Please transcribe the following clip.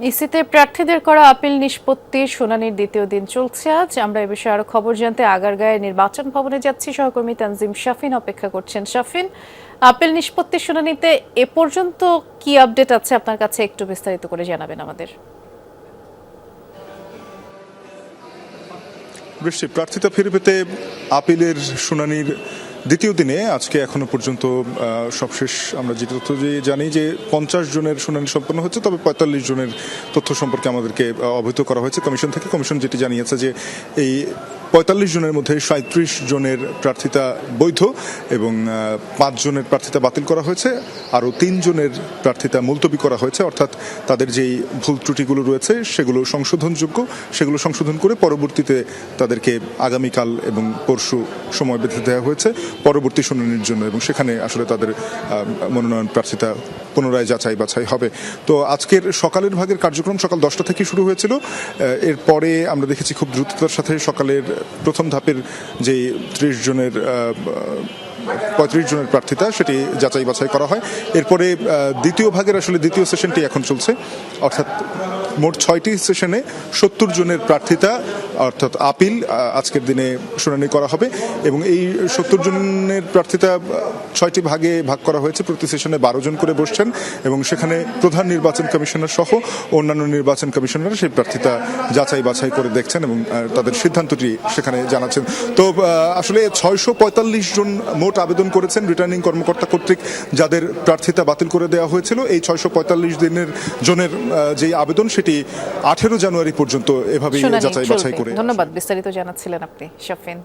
ইসিতে প্রার্থীদের করা আপিল নিষ্পত্তির শুনানির দ্বিতীয় দিন চলছে আজ। আমরা এ বিষয়ে আরো খবর জানতে আগারগাঁয়ের নির্বাচন ভবনে যাচ্ছি। সহকর্মী তানজিম শাফিন অপেক্ষা করছেন। শাফিন, আপিল নিষ্পত্তির শুনানিতে এ পর্যন্ত কি আপডেট আছে আপনার কাছে, একটু বিস্তারিত করে জানাবেন আমাদের। বৃষ্টি, প্রার্থিতা ফিরে পেতে আপিলের শুনানির দ্বিতীয় দিনে আজকে এখনো পর্যন্ত সবশেষ আমরা যে তথ্য জানি যে 50 জনের শুনানি সম্পন্ন হচ্ছে, তবে 45 জনের তথ্য সম্পর্কে আমাদেরকে অবহিত করা হয়েছে কমিশন থেকে। কমিশন যেটি জানিয়েছে যে এই 45 জনের মধ্যে 37 জনের প্রার্থিতা বৈধ এবং 5 জনের প্রার্থিতা বাতিল করা হয়েছে, আরও 3 জনের প্রার্থিতা মুলতবি করা হয়েছে। অর্থাৎ তাদের যেই ভুল ত্রুটিগুলো রয়েছে সেগুলো সংশোধনযোগ্য, সেগুলো সংশোধন করে পরবর্তীতে তাদেরকে আগামীকাল এবং পরশু সময় বেঁধে দেওয়া হয়েছে পরবর্তী শুনানির জন্য, এবং সেখানে আসলে তাদের মনোনয়ন প্রার্থিতা পুনরায় যাচাই বাছাই হবে। তো আজকের সকালের ভাগের কার্যক্রম সকাল 10টা থেকে শুরু হয়েছিল। এরপরে আমরা দেখেছি খুব দ্রুততার সাথে সকালের প্রথম ধাপের যে 35 জনের প্রার্থিতা সেটি যাচাই বাছাই করা হয়। এরপরে দ্বিতীয় ভাগের আসলে দ্বিতীয় সেশনটি এখন চলছে, অর্থাৎ মোট 6টি সেশনে 70 জনের প্রার্থিতা অর্থাৎ আপিল আজকের দিনে শুনানি করা হবে। এবং এই 70 জনের প্রার্থিতা 6টি ভাগে ভাগ করা হয়েছে। প্রতি সেশনে 12 জন করে বসছেন এবং সেখানে প্রধান নির্বাচন কমিশনার সহ অন্যান্য নির্বাচন কমিশনার সেই প্রার্থিতা যাচাই বাছাই করে দেখছেন এবং তাদের সিদ্ধান্তটি সেখানে জানাচ্ছেন। তো আসলে 645 জন মোট আবেদন করেছেন রিটার্নিং কর্মকর্তা কর্তৃক, যাদের প্রার্থিতা বাতিল করে দেওয়া হয়েছিল। এই 645 জনের যে আবেদন সেটি 18 জানুয়ারি পর্যন্ত এভাবেই যাচাই বাছাই করে। ধন্যবাদ, বিস্তারিত জানাচ্ছিলেন আপনি শাফিন।